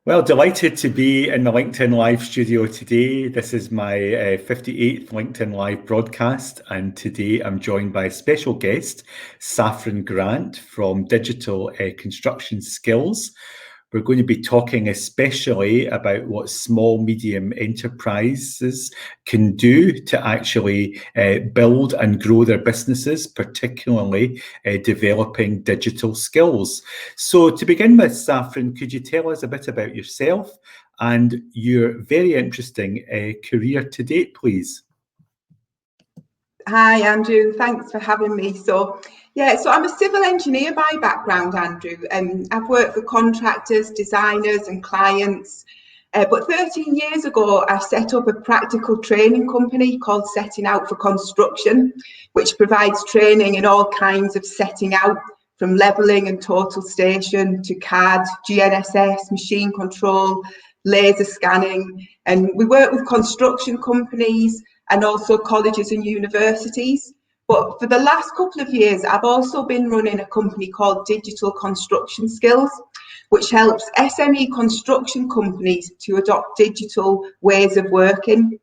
Well, delighted to be in the LinkedIn Live studio today. This is my 58th LinkedIn Live broadcast, and today I'm joined by a special guest, Saffron Grant from Digital Construction Skills. We're going to be talking especially about what small, medium enterprises can do to actually build and grow their businesses, particularly developing digital skills. So to begin with, Saffron, could you tell us a bit about yourself and your very interesting career to date, please? Hi, Andrew. Thanks for having me. So I'm a civil engineer by background, Andrew, and I've worked for contractors, designers and clients. But 13 years ago, I set up a practical training company called Setting Out for Construction, which provides training in all kinds of setting out, from levelling and total station to CAD, GNSS, machine control, laser scanning. And we work with construction companies and also colleges and universities. But for the last couple of years, I've also been running a company called Digital Construction Skills, which helps SME construction companies to adopt digital ways of working.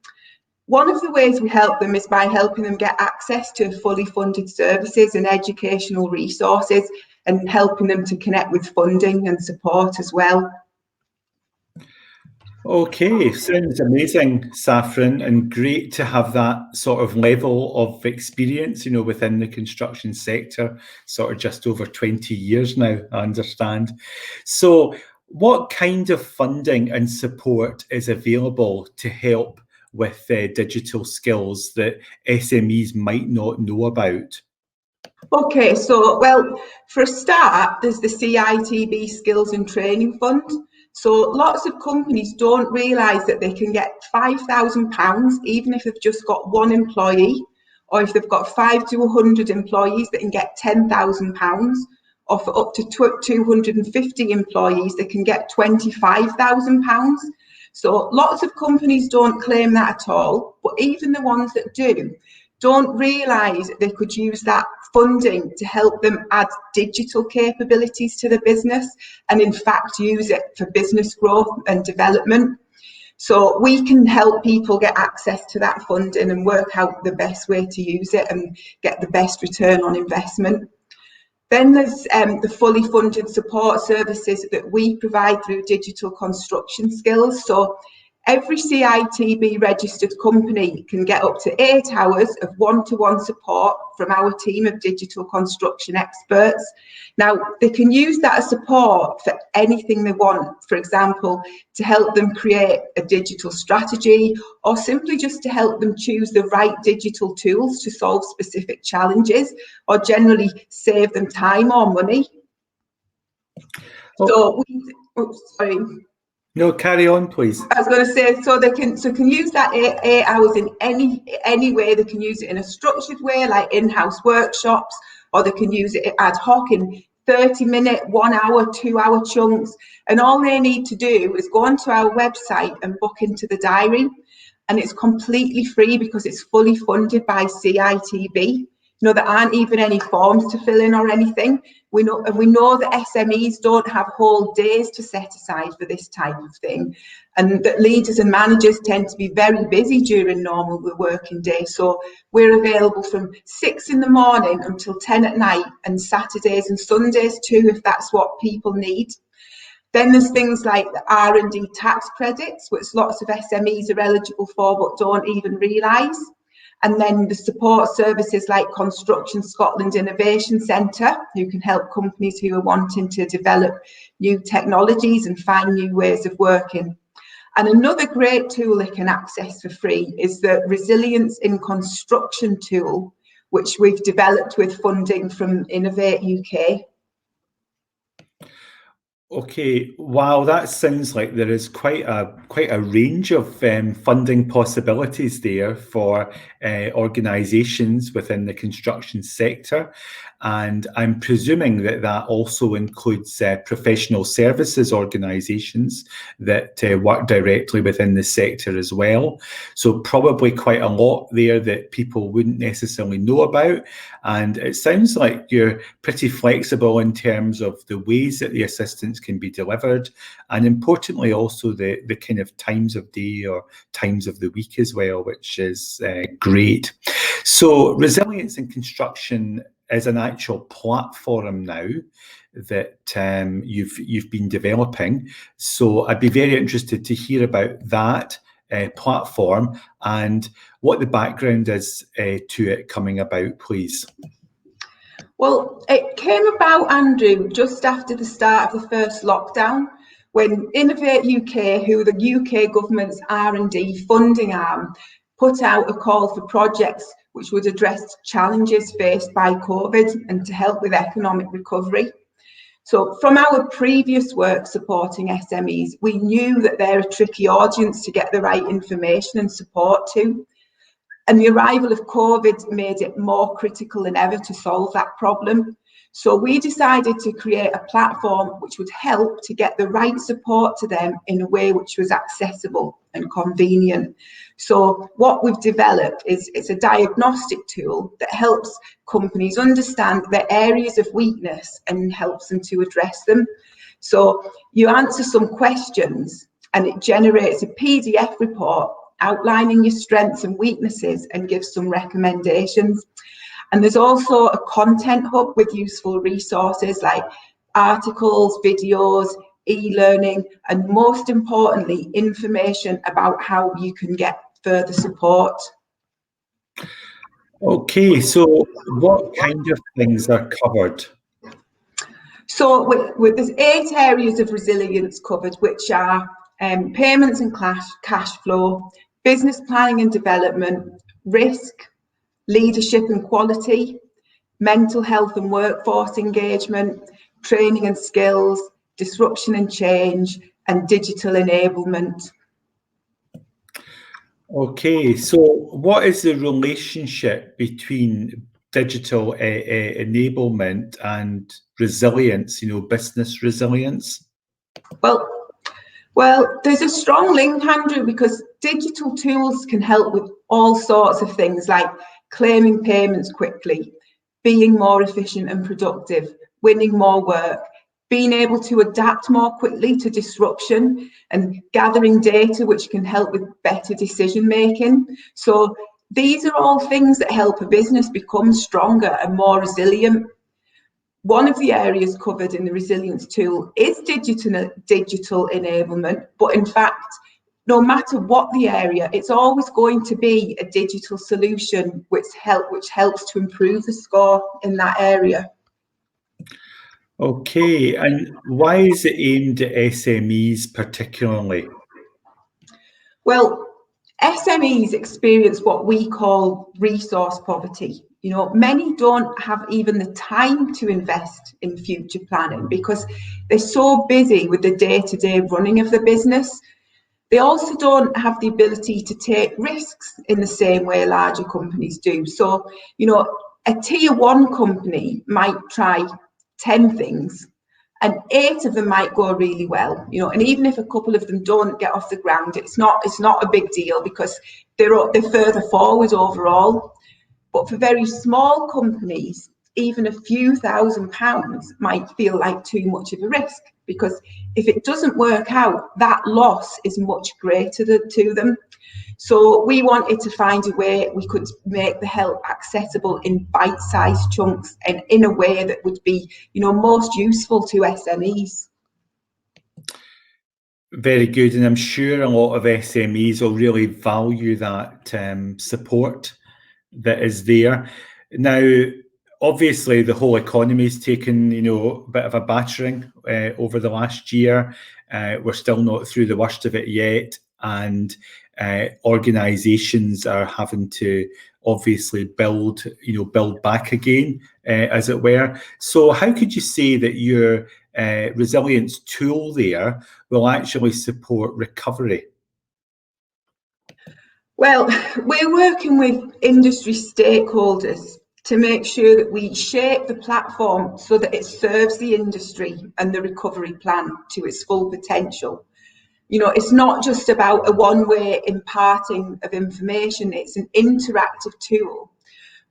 One of the ways we help them is by helping them get access to fully funded services and educational resources, and helping them to connect with funding and support as well. Okay, sounds amazing, Saffron, and great to have that sort of level of experience, within the construction sector, sort of just over 20 years now, I understand. So what kind of funding and support is available to help with digital skills that SMEs might not know about? Okay, so, for a start, there's the CITB Skills and Training Fund. So lots of companies don't realise that they can get £5,000 even if they've just got one employee, or if they've got 5 to 100 employees, they can get £10,000, or for up to 250 employees, they can get £25,000. So lots of companies don't claim that at all, but even the ones that do, don't realise they could use that funding to help them add digital capabilities to the business, and in fact use it for business growth and development. So we can help people get access to that funding and work out the best way to use it and get the best return on investment. Then there's the fully funded support services that we provide through Digital Construction Skills. So every CITB registered company can get up to 8 hours of one-to-one support from our team of digital construction experts. Now, they can use that support for anything they want, for example, to help them create a digital strategy, or simply just to help them choose the right digital tools to solve specific challenges, or generally save them time or money. No, carry on, please. I was going to say, so they can use that eight hours in any way. They can use it in a structured way, like in-house workshops, or they can use it ad hoc in 30-minute, 1 hour, 2 hour chunks. And all they need to do is go onto our website and book into the diary. And it's completely free because it's fully funded by CITB. There aren't even any forms to fill in or anything. We know that SMEs don't have whole days to set aside for this type of thing, and that leaders and managers tend to be very busy during normal working days. So we're available from 6 in the morning until 10 at night, and Saturdays and Sundays too, if that's what people need. Then there's things like the R&D tax credits, which lots of SMEs are eligible for but don't even realise. And then the support services like Construction Scotland Innovation Centre, who can help companies who are wanting to develop new technologies and find new ways of working. And another great tool they can access for free is the Resilience in Construction tool, which we've developed with funding from Innovate UK. Okay, wow, that sounds like there is quite a range of funding possibilities there for organisations within the construction sector. And I'm presuming that that also includes professional services organisations that work directly within the sector as well. So probably quite a lot there that people wouldn't necessarily know about. And it sounds like you're pretty flexible in terms of the ways that the assistance can be delivered, and importantly also the kind of times of day or times of the week as well, which is great. So resilience in construction is an actual platform now that you've been developing. So I'd be very interested to hear about that platform and what the background is to it coming about, please. Well, it came about, Andrew, just after the start of the first lockdown, when Innovate UK, who the UK government's R&D funding arm, put out a call for projects which would address challenges faced by COVID and to help with economic recovery. So from our previous work supporting SMEs, we knew that they're a tricky audience to get the right information and support to. And the arrival of COVID made it more critical than ever to solve that problem. So we decided to create a platform which would help to get the right support to them in a way which was accessible and convenient. So what we've developed is it's a diagnostic tool that helps companies understand their areas of weakness and helps them to address them. So you answer some questions and it generates a PDF report outlining your strengths and weaknesses and gives some recommendations. And there's also a content hub with useful resources like articles, videos, e-learning, and most importantly, information about how you can get further support. Okay, so what kind of things are covered? So there's 8 areas of resilience covered, which are payments and cash flow, business planning and development, risk, leadership and quality, mental health and workforce engagement, training and skills, disruption and change, and digital enablement. Okay, so what is the relationship between digital enablement and resilience, business resilience? Well, there's a strong link, Andrew, because digital tools can help with all sorts of things like claiming payments quickly, being more efficient and productive, winning more work, being able to adapt more quickly to disruption, and gathering data which can help with better decision making. So these are all things that help a business become stronger and more resilient. One of the areas covered in the resilience tool is digital enablement, but in fact, no matter what the area, it's always going to be a digital solution which helps to improve the score in that area. Okay, and why is it aimed at SMEs particularly? Well, SMEs experience what we call resource poverty. Many don't have even the time to invest in future planning because they're so busy with the day-to-day running of the business. They also don't have the ability to take risks in the same way larger companies do. So, a tier 1 company might try 10 things and 8 of them might go really well, and even if a couple of them don't get off the ground, it's not a big deal because they're further forward overall. But for very small companies, even a few £1,000s might feel like too much of a risk because if it doesn't work out, that loss is much greater to them. So we wanted to find a way we could make the help accessible in bite-sized chunks and in a way that would be, most useful to SMEs. Very good, and I'm sure a lot of SMEs will really value that support that is there. Now, obviously, the whole economy's taken, a bit of a battering over the last year. We're still not through the worst of it yet, and organisations are having to obviously build back again, as it were. So, how could you say that your resilience tool there will actually support recovery? Well, we're working with industry stakeholders to make sure that we shape the platform so that it serves the industry and the recovery plan to its full potential. You know, it's not just about a one-way imparting of information, it's an interactive tool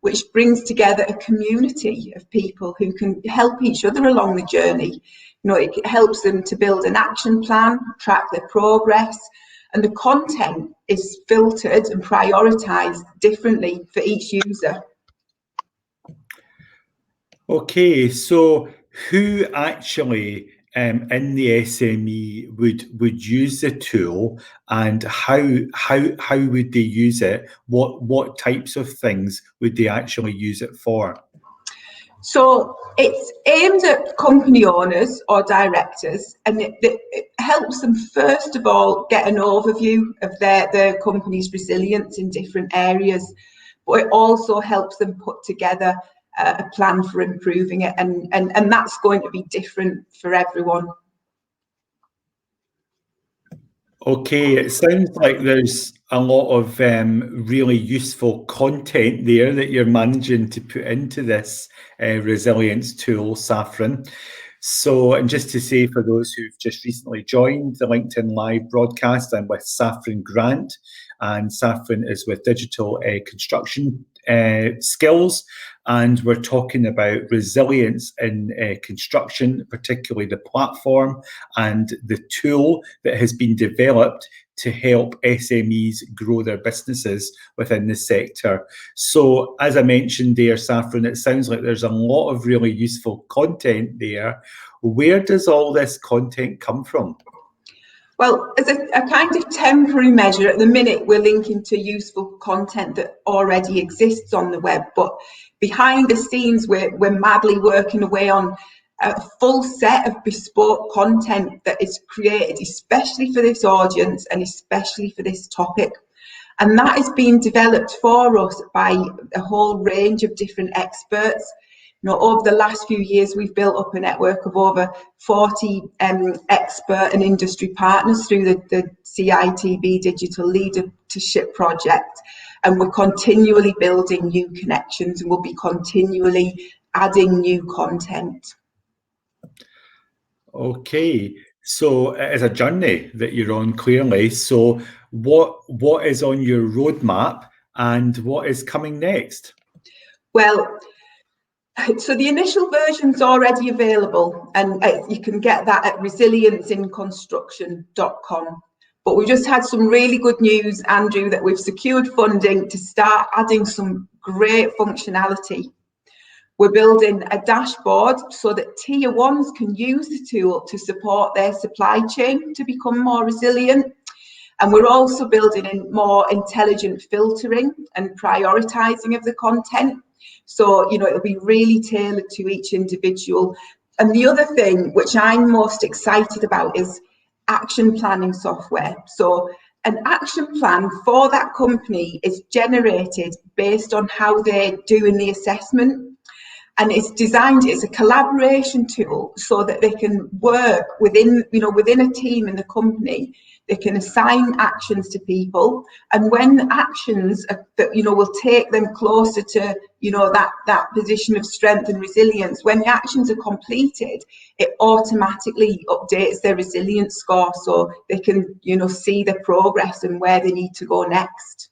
which brings together a community of people who can help each other along the journey. You know, it helps them to build an action plan, track their progress, and the content is filtered and prioritised differently for each user. Okay, so who actually in the SME would use the tool, and how would they use it? What types of things would they actually use it for? So it's aimed at company owners or directors, and it helps them first of all get an overview of their company's resilience in different areas, but it also helps them put together a plan for improving it, and that's going to be different for everyone. Okay, it sounds like there's a lot of really useful content there that you're managing to put into this resilience tool, Saffron. So, and just to say for those who've just recently joined the LinkedIn Live broadcast, I'm with Saffron Grant, and Saffron is with digital construction skills, and we're talking about resilience in construction, particularly the platform and the tool that has been developed to help SMEs grow their businesses within the sector. So as I mentioned there, Saffron, it sounds like there's a lot of really useful content there. Where does all this content come from? Well, as a kind of temporary measure, at the minute we're linking to useful content that already exists on the web, but behind the scenes we're madly working away on a full set of bespoke content that is created especially for this audience and especially for this topic. And that is being developed for us by a whole range of different experts. You know, over the last few years, we've built up a network of over 40 expert and industry partners through the CITB Digital Leadership Project. And we're continually building new connections, and we'll be continually adding new content. Okay, so it is a journey that you're on, clearly. So what is on your roadmap and what is coming next? Well, so the initial version's already available, and you can get that at resiliencinconstruction.com. But we've just had some really good news, Andrew, that we've secured funding to start adding some great functionality. We're building a dashboard so that tier ones can use the tool to support their supply chain to become more resilient. And we're also building in more intelligent filtering and prioritising of the content. So, you know, it'll be really tailored to each individual. And the other thing which I'm most excited about is action planning software. So an action plan for that company is generated based on how they're doing the assessment. And it's designed as a collaboration tool so that they can work within a team in the company. They can assign actions to people, and when actions that will take them closer to that position of strength and resilience, when the actions are completed, it automatically updates their resilience score so they can see the progress and where they need to go next.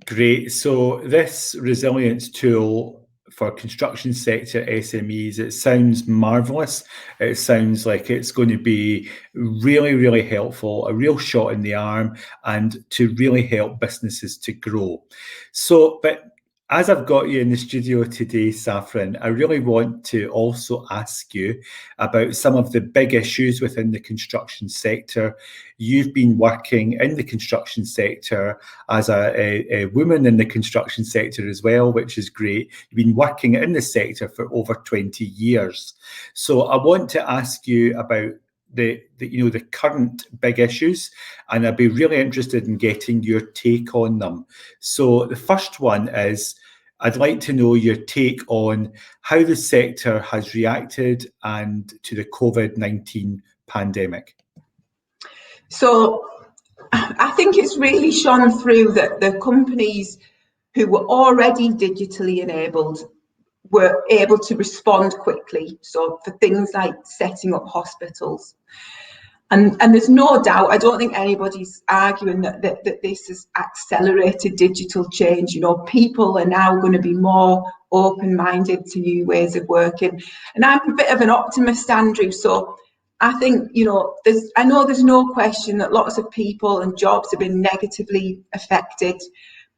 Great. So this resilience tool for construction sector SMEs, it sounds marvellous. It sounds like it's going to be really, really helpful, a real shot in the arm, and to really help businesses to grow. So, but as I've got you in the studio today, Saffron, I really want to also ask you about some of the big issues within the construction sector. You've been working in the construction sector as a woman in the construction sector as well, which is great. You've been working in the sector for over 20 years. So I want to ask you about the current big issues, and I'd be really interested in getting your take on them. So the first one is, I'd like to know your take on how the sector has reacted and to the COVID-19 pandemic. So I think it's really shone through that the companies who were already digitally enabled were able to respond quickly. So for things like setting up hospitals. And there's no doubt, I don't think anybody's arguing that this has accelerated digital change. You know, people are now going to be more open-minded to new ways of working. And I'm a bit of an optimist, Andrew. So I think, you know, I know there's no question that lots of people and jobs have been negatively affected.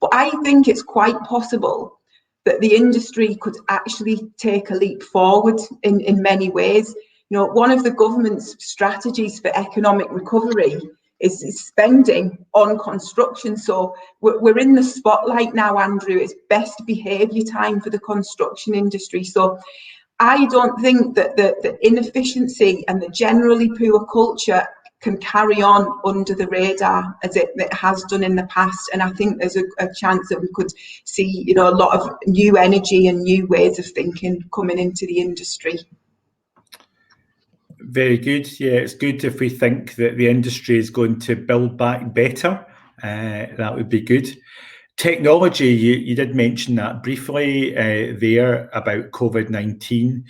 But I think it's quite possible that the industry could actually take a leap forward in many ways. You know, one of the government's strategies for economic recovery is spending on construction. So we're in the spotlight now, Andrew. It's best behaviour time for the construction industry. So I don't think that the inefficiency and the generally poor culture can carry on under the radar as it has done in the past. And I think there's a chance that we could see, you know, a lot of new energy and new ways of thinking coming into the industry. Very good. Yeah, it's good if we think that the industry is going to build back better. That would be good. Technology, you did mention that briefly there about COVID-19.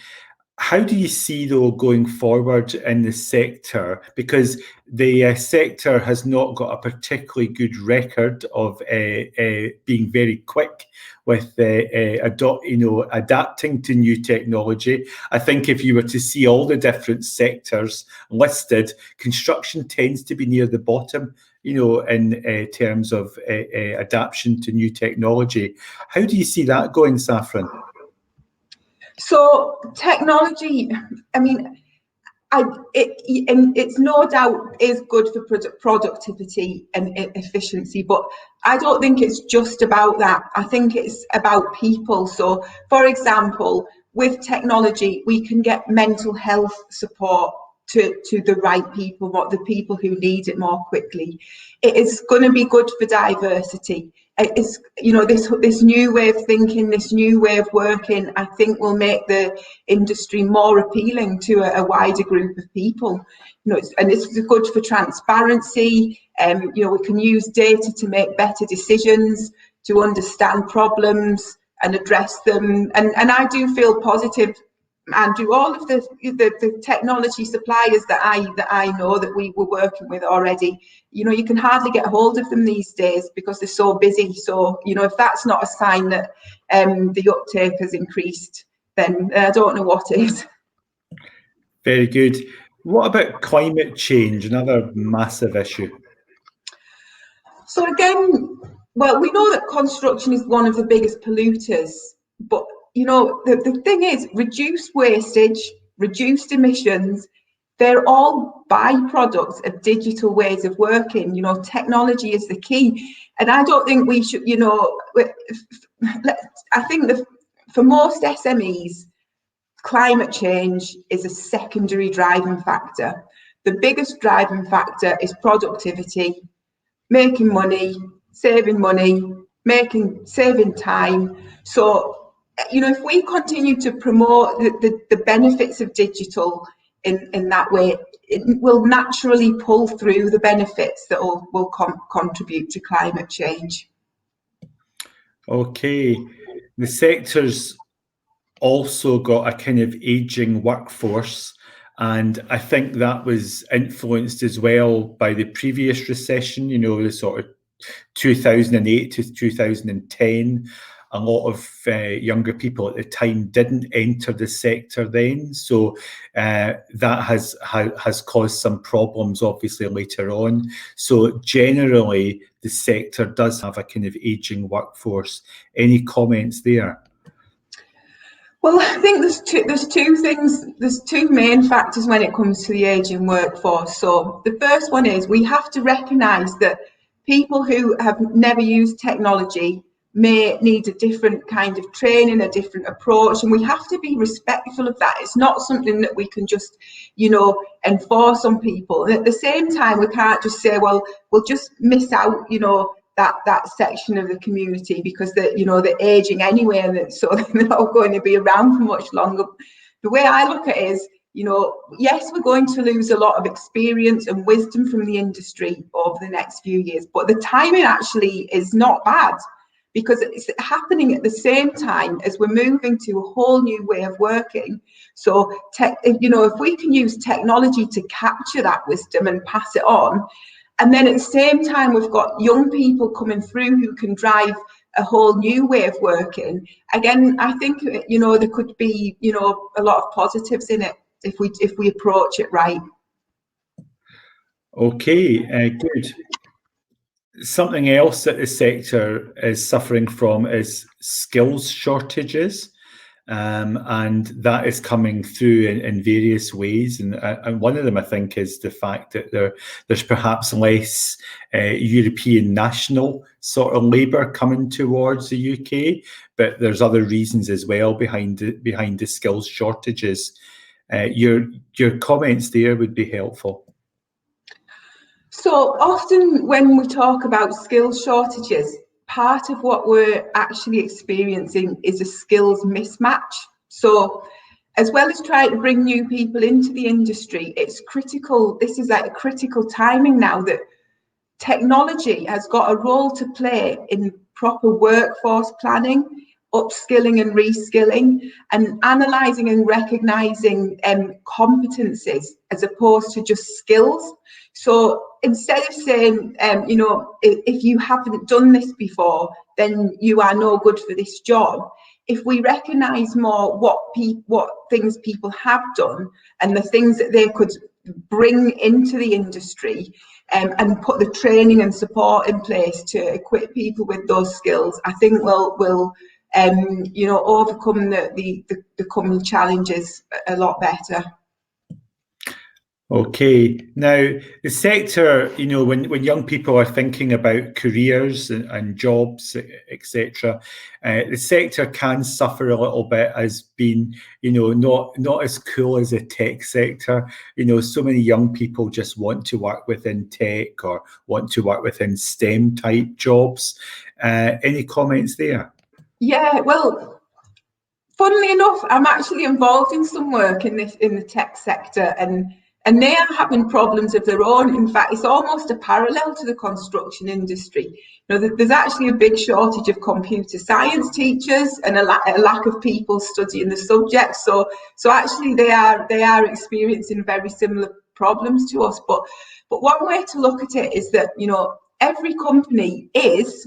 How do you see, though, going forward in the sector? Because the sector has not got a particularly good record of being very quick with adapting to new technology. I think if you were to see all the different sectors listed, construction tends to be near the bottom, you know, in terms of adaptation to new technology. How do you see that going, Saffron? So technology, I mean, it's no doubt is good for productivity and efficiency, but I don't think it's just about that. I think it's about people. So, for example, with technology, we can get mental health support to the right people, the people who need it more quickly. It is going to be good for diversity. It's, you know, this new way of thinking, this new way of working, I think will make the industry more appealing to a wider group of people. You know, and it's good for transparency. You know, we can use data to make better decisions, to understand problems and address them. And I do feel positive, Andrew. All of the technology suppliers that I know that we were working with already, you know, you can hardly get a hold of them these days because they're so busy. So, you know, if that's not a sign that the uptake has increased, then I don't know what is. Very good. What about climate change, another massive issue? So again, well, we know that construction is one of the biggest polluters, but you know, the thing is, reduced wastage, reduced emissions, they're all byproducts of digital ways of working. You know, technology is the key. And I don't think we should, you know, I think for most SMEs, climate change is a secondary driving factor. The biggest driving factor is productivity, making money, saving time. So, you know, if we continue to promote the benefits of digital in that way, it will naturally pull through the benefits that will contribute to climate change. Okay. The sector's also got a kind of aging workforce, and I think that was influenced as well by the previous recession, you know, the sort of 2008 to 2010. A lot of younger people at the time didn't enter the sector then, so that has caused some problems obviously later on. So generally the sector does have a kind of aging workforce. Any comments there? Well, I think there's two main factors when it comes to the ageing workforce. So the first one is we have to recognise that people who have never used technology may need a different kind of training, a different approach, and we have to be respectful of that. It's not something that we can just, you know, enforce on people. And at the same time, we can't just say, well, we'll just miss out, you know, that section of the community because they're aging anyway, and so they're not going to be around for much longer. The way I look at it is, you know, yes, we're going to lose a lot of experience and wisdom from the industry over the next few years, but the timing actually is not bad because it's happening at the same time as we're moving to a whole new way of working. So, if we can use technology to capture that wisdom and pass it on, and then at the same time, we've got young people coming through who can drive a whole new way of working. Again, I think, there could be, a lot of positives in it if we approach it right. Okay, good. Something else that the sector is suffering from is skills shortages. And that is coming through in various ways. And one of them, I think, is the fact that there's perhaps less European national sort of labour coming towards the UK, but there's other reasons as well behind the skills shortages. Your comments there would be helpful. So often when we talk about skills shortages, part of what we're actually experiencing is a skills mismatch. So as well as trying to bring new people into the industry, it's critical, this is like a critical timing now, that technology has got a role to play in proper workforce planning, upskilling and reskilling, and analysing and recognising competencies as opposed to just skills. So instead of saying, if you haven't done this before, then you are no good for this job, if we recognise more what things people have done and the things that they could bring into the industry, and put the training and support in place to equip people with those skills, I think we'll overcome the coming challenges a lot better. Okay, now the sector, when young people are thinking about careers and jobs, etc., the sector can suffer a little bit as being, not as cool as a tech sector. So many young people just want to work within tech or want to work within STEM type jobs. Any comments there? Yeah, well, funnily enough, I'm actually involved in some work in the tech sector, and they are having problems of their own. In fact, it's almost a parallel to the construction industry. There's actually a big shortage of computer science teachers and a lack of people studying the subject. So actually, they are experiencing very similar problems to us. But one way to look at it is that every company is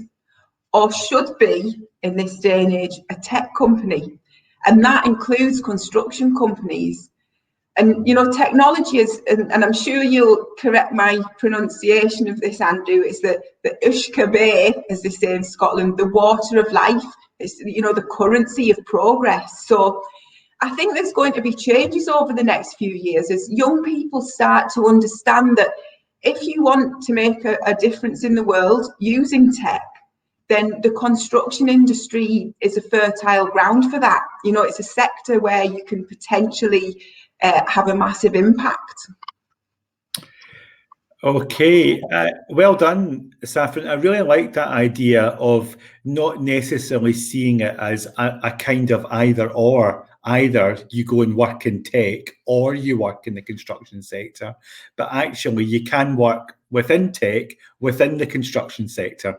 or should be in this day and age a tech company, and that includes construction companies. And technology is, and I'm sure you'll correct my pronunciation of this, Andrew, is that the Ushka Bay, as they say in Scotland, the water of life. It's the currency of progress. So I think there's going to be changes over the next few years as young people start to understand that if you want to make a difference in the world using tech, then the construction industry is a fertile ground for that. It's a sector where you can potentially have a massive impact. Okay, well done, Saffron. I really like that idea of not necessarily seeing it as a kind of either or. Either you go and work in tech or you work in the construction sector, but actually you can work within tech, within the construction sector.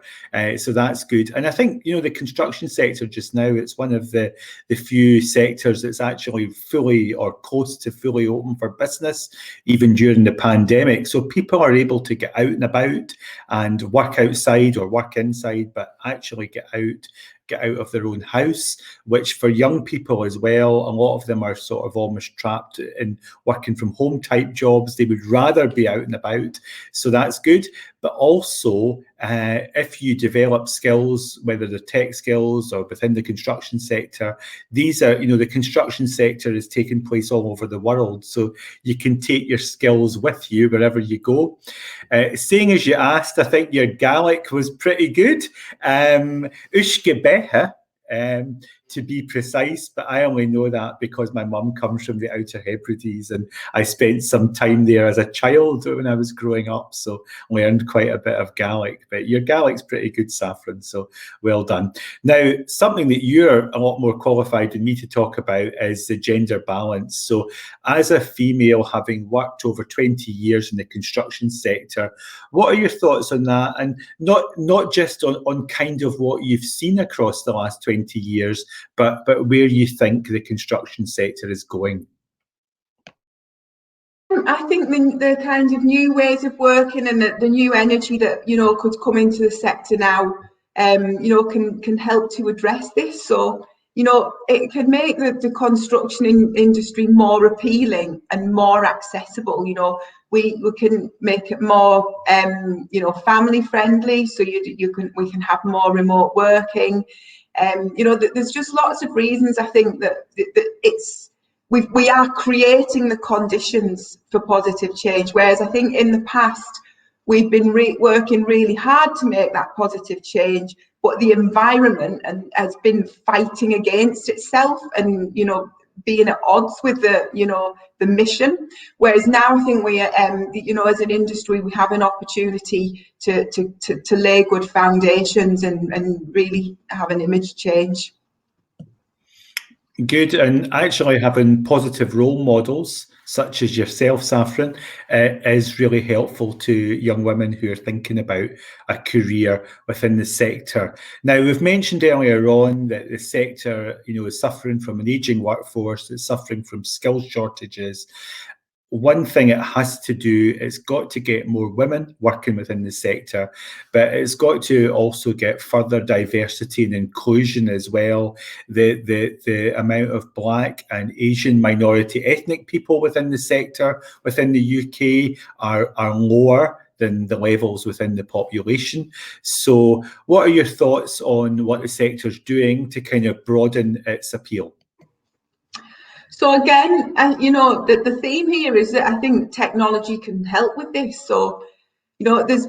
So that's good. And I think, the construction sector just now, it's one of the few sectors that's actually fully or close to fully open for business, even during the pandemic. So people are able to get out and about and work outside or work inside, but actually get out of their own house, which for young people as well, a lot of them are sort of almost trapped in working from home type jobs. They would rather be out and about. So that's good. But also, if you develop skills, whether they're tech skills or within the construction sector, these are, the construction sector is taking place all over the world. So you can take your skills with you wherever you go. Seeing as you asked, I think your Gaelic was pretty good. Ushke behe. to be precise, but I only know that because my mum comes from the Outer Hebrides and I spent some time there as a child when I was growing up, so learned quite a bit of Gaelic. But your Gaelic's pretty good, Saffron, so well done. Now, something that you're a lot more qualified than me to talk about is the gender balance. So as a female, having worked over 20 years in the construction sector, what are your thoughts on that? And not just on kind of what you've seen across the last 20 years, but where you think the construction sector is going. I think the kind of new ways of working and the new energy that could come into the sector now, can help to address this. So it can make the construction industry more appealing and more accessible. We can make it more family friendly, so we can have more remote working. There's just lots of reasons. I think that we are creating the conditions for positive change, whereas I think in the past we've been working really hard to make that positive change, but the environment has been fighting against itself and being at odds with the mission. Whereas now I think we as an industry we have an opportunity to lay good foundations and really have an image change. Good, and actually having positive role models such as yourself, Saffron, is really helpful to young women who are thinking about a career within the sector. Now, we've mentioned earlier on that the sector, is suffering from an ageing workforce, it's suffering from skill shortages. One thing it has to do, it's got to get more women working within the sector, but it's got to also get further diversity and inclusion as well. The amount of Black and Asian minority ethnic people within the sector within the UK are lower than the levels within the population. So what are your thoughts on what the sector's doing to kind of broaden its appeal? So again, the theme here is that I think technology can help with this. So, there's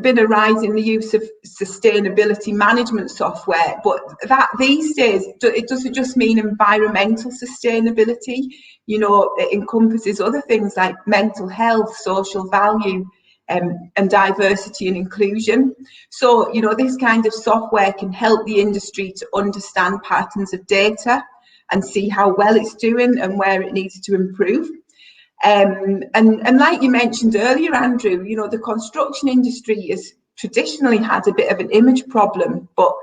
been a rise in the use of sustainability management software, but that these days, it doesn't just mean environmental sustainability. It encompasses other things like mental health, social value, and diversity and inclusion. So, this kind of software can help the industry to understand patterns of data and see how well it's doing and where it needs to improve. And like you mentioned earlier, Andrew, the construction industry has traditionally had a bit of an image problem, but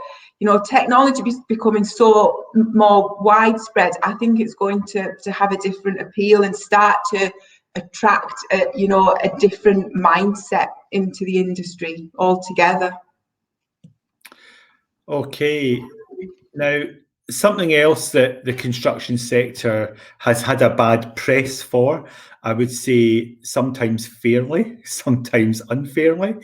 technology is becoming so more widespread. I think it's going to have a different appeal and start to attract a different mindset into the industry altogether. Okay, now something else that the construction sector has had a bad press for, I would say sometimes fairly, sometimes unfairly,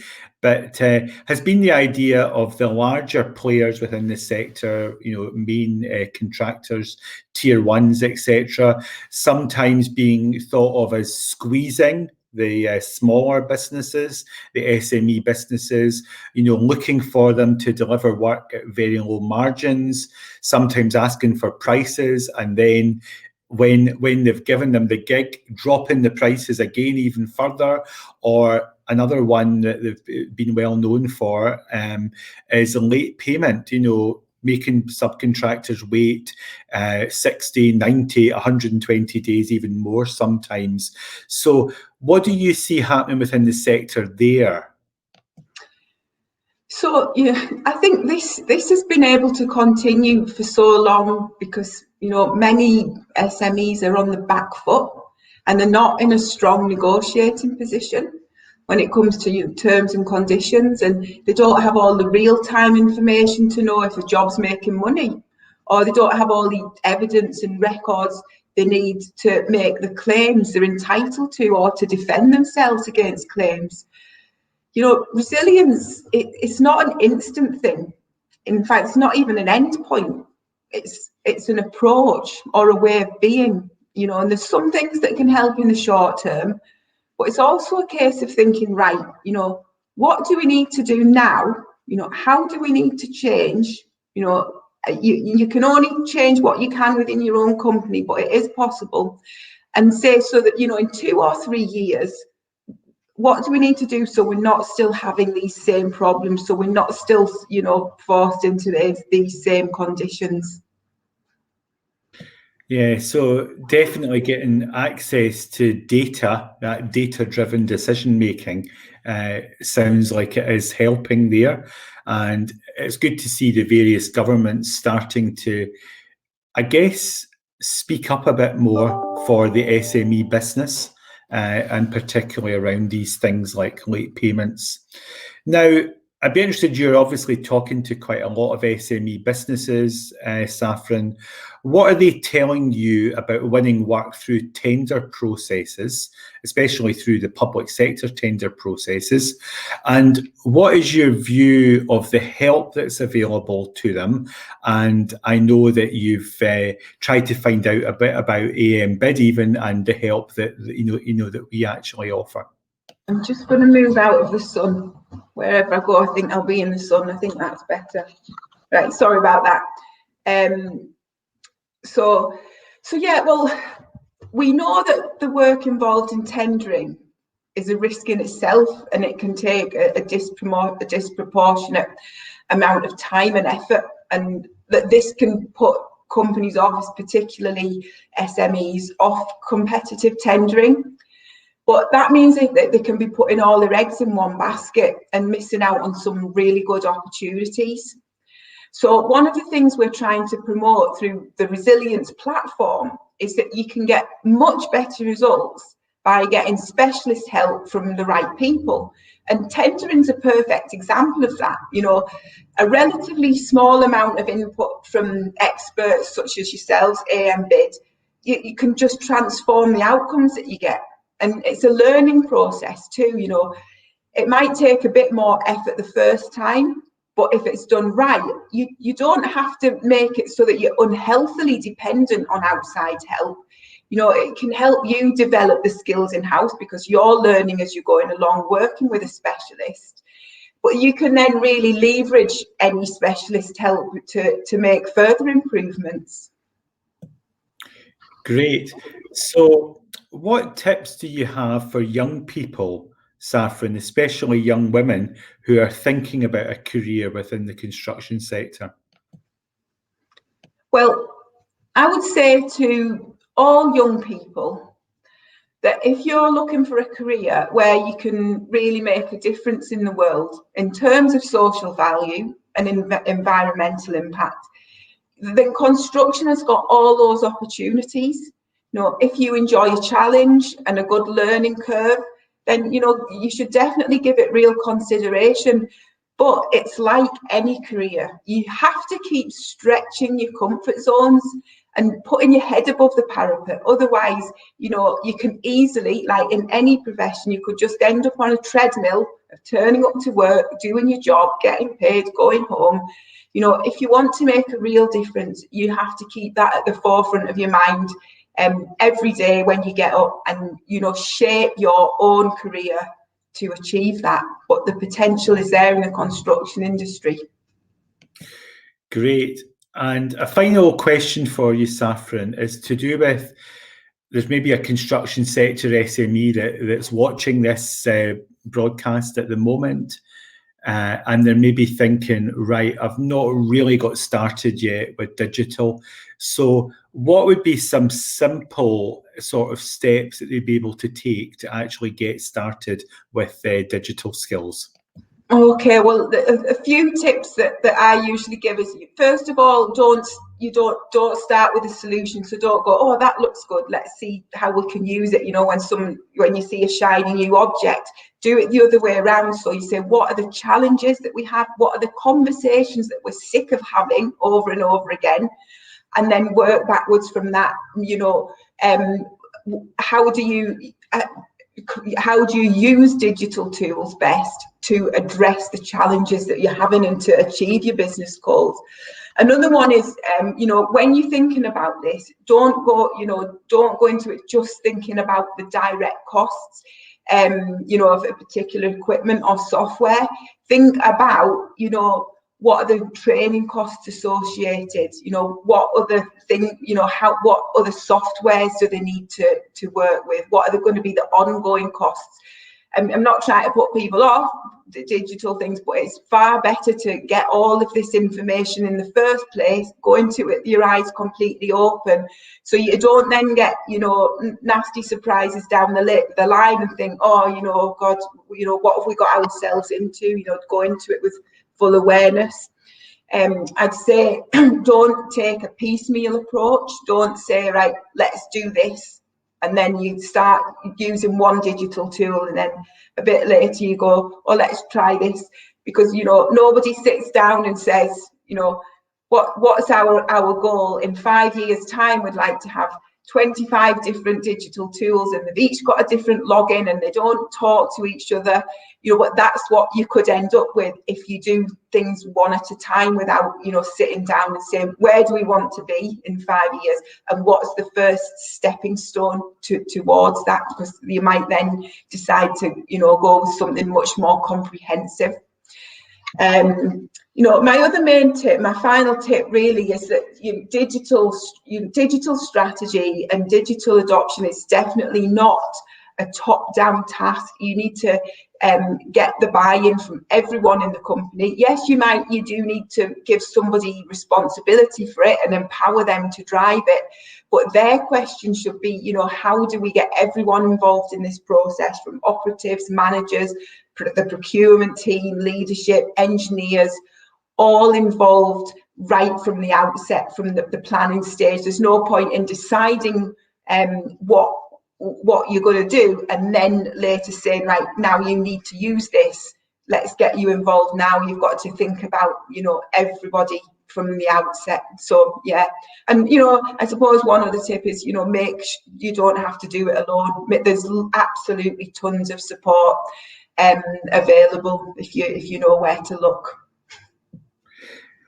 but has been the idea of the larger players within the sector, main contractors, tier ones, etc., sometimes being thought of as squeezing the smaller businesses, the SME businesses, looking for them to deliver work at very low margins, sometimes asking for prices, and then when they've given them the gig, dropping the prices again even further. Or another one that they've been well known for is late payment, making subcontractors wait 60, 90, 120 days, even more sometimes. So what do you see happening within the sector there? So I think this has been able to continue for so long because many SMEs are on the back foot and they're not in a strong negotiating position when it comes to terms and conditions, and they don't have all the real-time information to know if a job's making money, or they don't have all the evidence and records they need to make the claims they're entitled to or to defend themselves against claims. Resilience, it's not an instant thing. In fact, it's not even an end point. It's an approach or a way of being, and there's some things that can help in the short term, but it's also a case of thinking, right, what do we need to do now? How do we need to change, You can only change what you can within your own company, but it is possible. And say, so that, in 2 or 3 years, what do we need to do so we're not still having these same problems, so we're not still, forced into these same conditions? Yeah, so definitely getting access to data, that data-driven decision making, sounds like it is helping there. And it's good to see the various governments starting to, I guess, speak up a bit more for the SME business, and particularly around these things like late payments. Now, I'd be interested, you're obviously talking to quite a lot of SME businesses, Saffron. What are they telling you about winning work through tender processes, especially through the public sector tender processes? And what is your view of the help that's available to them? And I know that you've tried to find out a bit about AM Bid even, and the help that that we actually offer. I'm just going to move out of the sun. Wherever I go, I think I'll be in the sun. I think that's better. Right, sorry about that. So yeah, well, we know that the work involved in tendering is a risk in itself, and it can take a disproportionate amount of time and effort, and that this can put companies off, particularly SMEs, off competitive tendering. But that means that they can be putting all their eggs in one basket and missing out on some really good opportunities. So one of the things we're trying to promote through the Resilience platform is that you can get much better results by getting specialist help from the right people. And tendering's a perfect example of that. A relatively small amount of input from experts such as yourselves, AM Bid, you can just transform the outcomes that you get. And it's a learning process too. It might take a bit more effort the first time, but if it's done right, you don't have to make it so that you're unhealthily dependent on outside help. It can help you develop the skills in-house because you're learning as you're going along, working with a specialist. But you can then really leverage any specialist help to make further improvements. Great. So what tips do you have for young people, Saffron, especially young women who are thinking about a career within the construction sector? Well, I would say to all young people that if you're looking for a career where you can really make a difference in the world in terms of social value and environmental impact, then construction has got all those opportunities. If you enjoy a challenge and a good learning curve, then you should definitely give it real consideration. But it's like any career, you have to keep stretching your comfort zones and putting your head above the parapet. Otherwise, you can easily, like in any profession, you could just end up on a treadmill of turning up to work, doing your job, getting paid, going home. If you want to make a real difference, you have to keep that at the forefront of your mind every day when you get up, and shape your own career to achieve that. But the potential is there in the construction industry. Great. And a final question for you, Saffron, is to do with, there's maybe a construction sector SME that's watching this broadcast at the moment, and they're maybe thinking, right, I've not really got started yet with digital. So what would be some simple sort of steps that they'd be able to take to actually get started with digital skills? Okay, well, a few tips that I usually give is, first of all, don't start with a solution. So don't go, oh, that looks good, let's see how we can use it. When you see a shiny new object, do it the other way around. So you say, what are the challenges that we have? What are the conversations that we're sick of having over and over again? And then work backwards from that. How do you use digital tools best to address the challenges that you're having and to achieve your business goals? Another one is, when you're thinking about this, don't go into it just thinking about the direct costs, of a particular equipment or software. Think about, what are the training costs associated? You know, what other thing, you know, what other softwares do they need to work with? What are going to be the ongoing costs? I'm not trying to put people off the digital things, but it's far better to get all of this information in the first place, go into it with your eyes completely open, so you don't then get, you know, nasty surprises down the line and think, oh, you know, God, you know, what have we got ourselves into? You know, go into it with full awareness. I'd say don't take a piecemeal approach. Don't say, right, let's do this, and then you start using one digital tool, and then a bit later you go, oh, let's try this. Because, you know, nobody sits down and says, you know, what's our goal in 5 years' time? We'd like to have 25 different digital tools, and they've each got a different login and they don't talk to each other. You know, but that's what you could end up with if you do things one at a time without, you know, sitting down and saying, where do we want to be in 5 years, and what's the first stepping stone towards that? Because you might then decide to, you know, go with something much more comprehensive. You know, my other main tip, my final tip really is that digital strategy and digital adoption is definitely not a top-down task. You need to get the buy-in from everyone in the company. Yes, you do need to give somebody responsibility for it and empower them to drive it. But their question should be, you know, how do we get everyone involved in this process, from operatives, managers, the procurement team, leadership, engineers, all involved right from the outset, from the planning stage. There's no point in deciding what you're going to do and then later saying, right, now you need to use this, let's get you involved now. You've got to think about, you know, everybody from the outset. So yeah, and, you know, I suppose one other tip is, you know, you don't have to do it alone. There's absolutely tons of support available if you know where to look.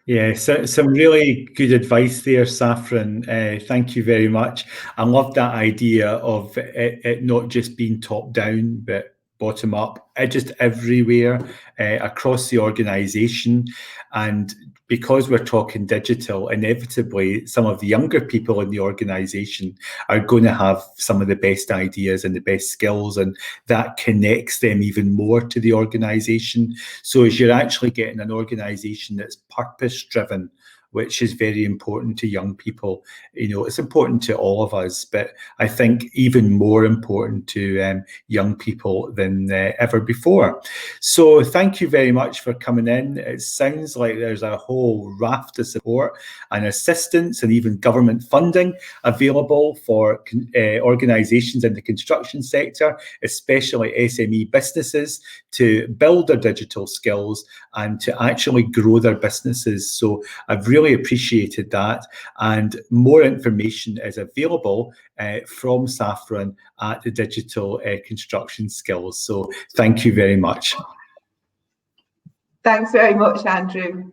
Yeah, so some really good advice there, Saffron. Thank you very much. I love that idea of it not just being top down, but bottom up, just everywhere across the organisation. And because we're talking digital, inevitably some of the younger people in the organisation are going to have some of the best ideas and the best skills, and that connects them even more to the organisation. So as you're actually getting an organisation that's purpose driven, which is very important to young people. You know, it's important to all of us, but I think even more important to young people than ever before. So thank you very much for coming in. It sounds like there's a whole raft of support and assistance and even government funding available for organisations in the construction sector, especially SME businesses, to build their digital skills and to actually grow their businesses. So I've really appreciated that, and more information is available from Saffron at the Digital Construction Skills. So thank you very much. Thanks very much, Andrew.